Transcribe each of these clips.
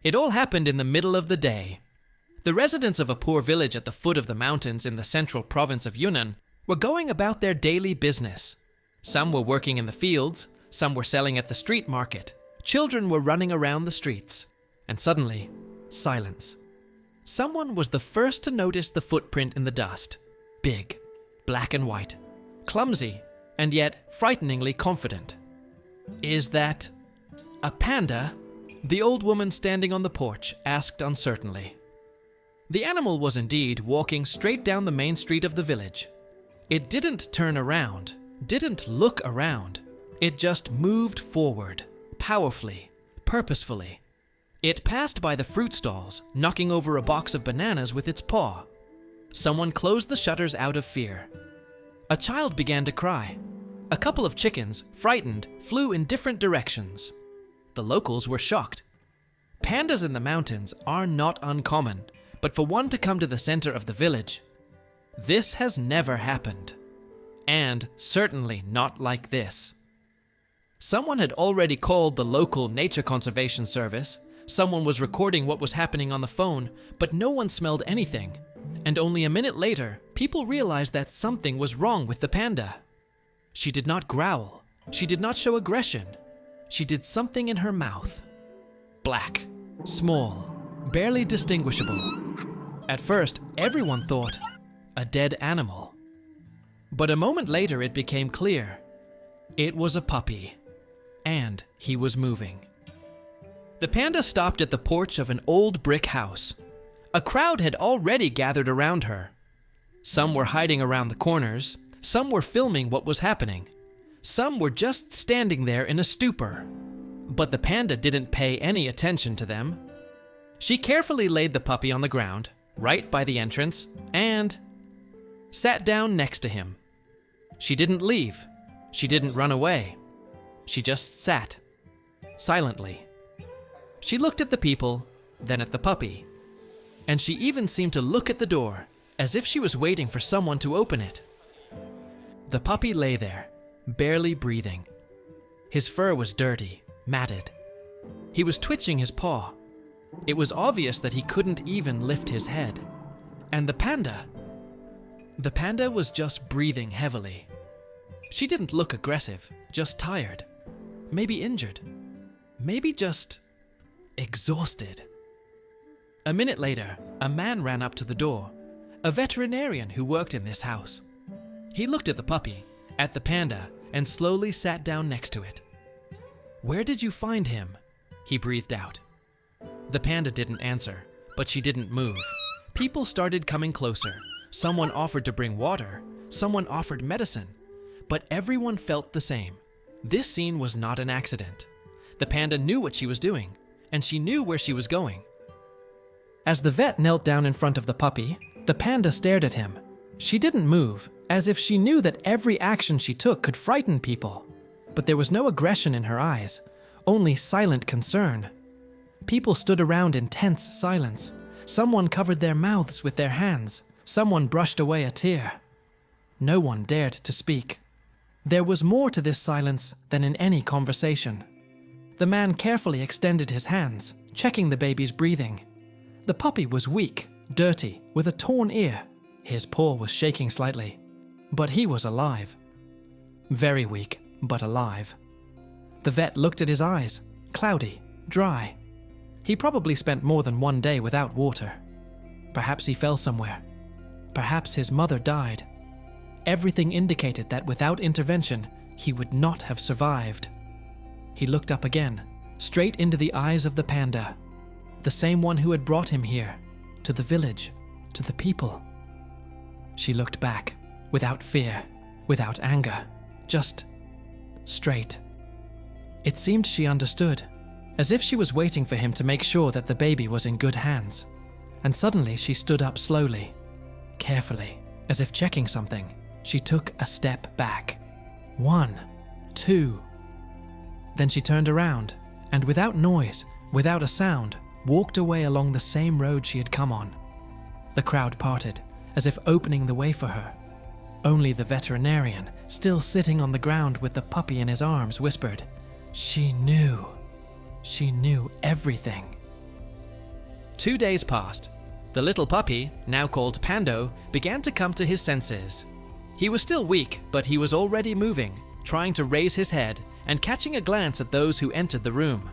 It all happened in the middle of the day. The residents of a poor village at the foot of the mountains in the central province of Yunnan were going about their daily business. Some were working in the fields, some were selling at the street market. Children were running around the streets. And suddenly, silence. Someone was the first to notice the footprint in the dust. Big, black and white, clumsy, and yet frighteningly confident. Is that a panda? The old woman standing on the porch asked uncertainly. The animal was indeed walking straight down the main street of the village. It didn't turn around, didn't look around. It just moved forward, powerfully, purposefully. It passed by the fruit stalls, knocking over a box of bananas with its paw. Someone closed the shutters out of fear. A child began to cry. A couple of chickens, frightened, flew in different directions. The locals were shocked. Pandas in the mountains are not uncommon, but for one to come to the center of the village, this has never happened. And certainly not like this. Someone had already called the local nature conservation service. Someone was recording what was happening on the phone, but no one smelled anything. And only a minute later, people realized that something was wrong with the panda. She did not growl. She did not show aggression. She did something in her mouth. Black, small, barely distinguishable. At first, everyone thought, a dead animal. But a moment later it became clear. It was a puppy. And he was moving. The panda stopped at the porch of an old brick house. A crowd had already gathered around her. Some were hiding around the corners. Some were filming what was happening. Some were just standing there in a stupor. But the panda didn't pay any attention to them. She carefully laid the puppy on the ground, right by the entrance, and sat down next to him. She didn't leave. She didn't run away. She just sat, silently. She looked at the people, then at the puppy. And she even seemed to look at the door, as if she was waiting for someone to open it. The puppy lay there, barely breathing. His fur was dirty, matted. He was twitching his paw. It was obvious that he couldn't even lift his head. And the panda was just breathing heavily. She didn't look aggressive, just tired. Maybe injured. Maybe just exhausted. A minute later, a man ran up to the door, a veterinarian who worked in this house. He looked at the puppy, at the panda, and slowly sat down next to it. "Where did you find him?" he breathed out. The panda didn't answer, but she didn't move. People started coming closer. Someone offered to bring water. Someone offered medicine. But everyone felt the same. This scene was not an accident. The panda knew what she was doing, and she knew where she was going. As the vet knelt down in front of the puppy, the panda stared at him. She didn't move, as if she knew that every action she took could frighten people. But there was no aggression in her eyes, only silent concern. People stood around in tense silence. Someone covered their mouths with their hands. Someone brushed away a tear. No one dared to speak. There was more to this silence than in any conversation. The man carefully extended his hands, checking the baby's breathing. The puppy was weak, dirty, with a torn ear. His paw was shaking slightly, but he was alive. Very weak, but alive. The vet looked at his eyes, cloudy, dry. He probably spent more than one day without water. Perhaps he fell somewhere. Perhaps his mother died. Everything indicated that without intervention, he would not have survived. He looked up again, straight into the eyes of the panda, the same one who had brought him here, to the village, to the people. She looked back, without fear, without anger, just straight. It seemed she understood, as if she was waiting for him to make sure that the baby was in good hands. And suddenly she stood up slowly, carefully, as if checking something. She took a step back. 1, 2. Then she turned around, and without noise, without a sound, walked away along the same road she had come on. The crowd parted, as if opening the way for her. Only the veterinarian, still sitting on the ground with the puppy in his arms, whispered, "She knew. She knew everything." 2 days passed. The little puppy, now called Pando, began to come to his senses. He was still weak, but he was already moving, trying to raise his head and catching a glance at those who entered the room.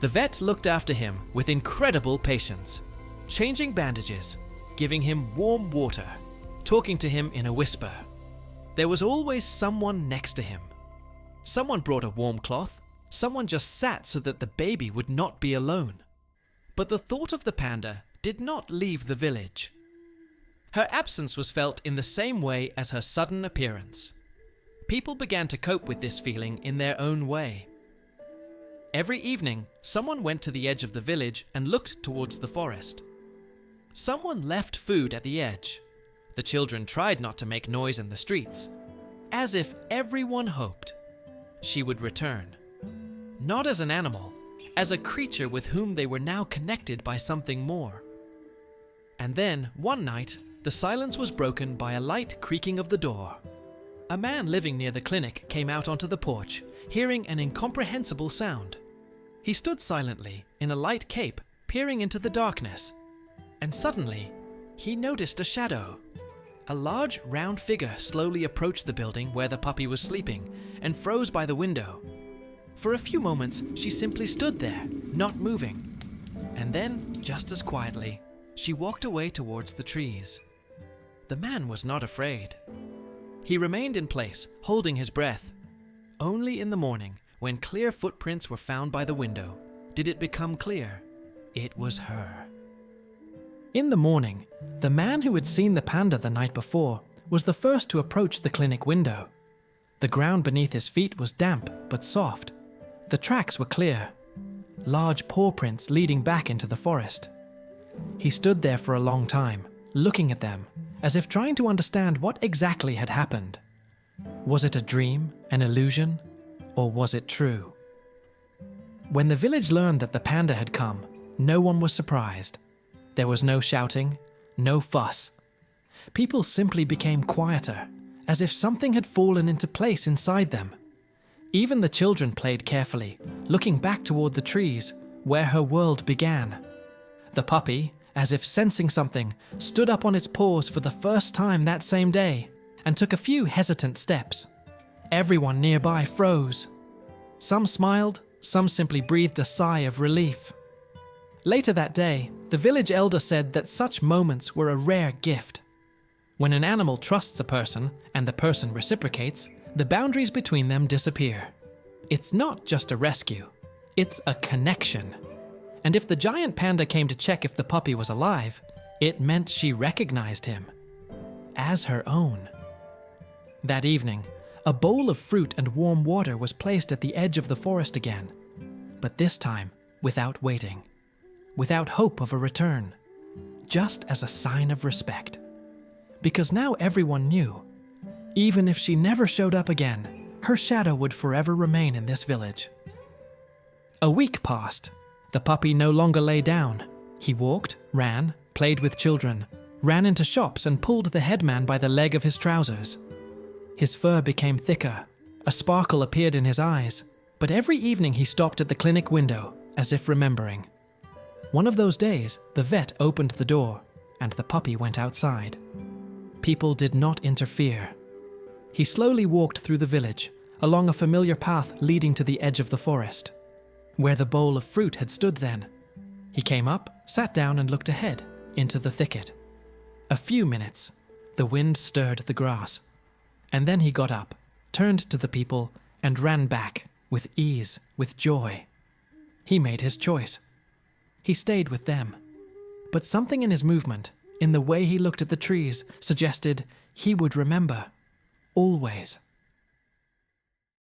The vet looked after him with incredible patience, changing bandages, giving him warm water, talking to him in a whisper. There was always someone next to him. Someone brought a warm cloth, someone just sat so that the baby would not be alone. But the thought of the panda did not leave the village. Her absence was felt in the same way as her sudden appearance. People began to cope with this feeling in their own way. Every evening, someone went to the edge of the village and looked towards the forest. Someone left food at the edge. The children tried not to make noise in the streets, as if everyone hoped she would return. Not as an animal, as a creature with whom they were now connected by something more. And then, one night, the silence was broken by a light creaking of the door. A man living near the clinic came out onto the porch, hearing an incomprehensible sound. He stood silently, in a light cape, peering into the darkness. And suddenly, he noticed a shadow. A large, round figure slowly approached the building where the puppy was sleeping and froze by the window. For a few moments, she simply stood there, not moving. And then, just as quietly, she walked away towards the trees. The man was not afraid. He remained in place, holding his breath. Only in the morning, when clear footprints were found by the window, did it become clear it was her. In the morning, the man who had seen the panda the night before was the first to approach the clinic window. The ground beneath his feet was damp but soft. The tracks were clear, large paw prints leading back into the forest. He stood there for a long time, looking at them, as if trying to understand what exactly had happened. Was it a dream, an illusion, or was it true? When the village learned that the panda had come, no one was surprised. There was no shouting, no fuss. People simply became quieter, as if something had fallen into place inside them. Even the children played carefully, looking back toward the trees, where her world began. The puppy, as if sensing something, stood up on its paws for the first time that same day, and took a few hesitant steps. Everyone nearby froze. Some smiled, some simply breathed a sigh of relief. Later that day, the village elder said that such moments were a rare gift. When an animal trusts a person, and the person reciprocates, the boundaries between them disappear. It's not just a rescue, it's a connection. And if the giant panda came to check if the puppy was alive, it meant she recognized him as her own. That evening, a bowl of fruit and warm water was placed at the edge of the forest again, but this time without waiting, without hope of a return, just as a sign of respect. Because now everyone knew, even if she never showed up again, her shadow would forever remain in this village. A week passed. The puppy no longer lay down. He walked, ran, played with children, ran into shops and pulled the headman by the leg of his trousers. His fur became thicker. A sparkle appeared in his eyes. But every evening he stopped at the clinic window, as if remembering. One of those days, the vet opened the door, and the puppy went outside. People did not interfere. He slowly walked through the village, along a familiar path leading to the edge of the forest, where the bowl of fruit had stood then. He came up, sat down and looked ahead, into the thicket. A few minutes, the wind stirred the grass. And then he got up, turned to the people, and ran back, with ease, with joy. He made his choice. He stayed with them. But something in his movement, in the way he looked at the trees, suggested he would remember. Always.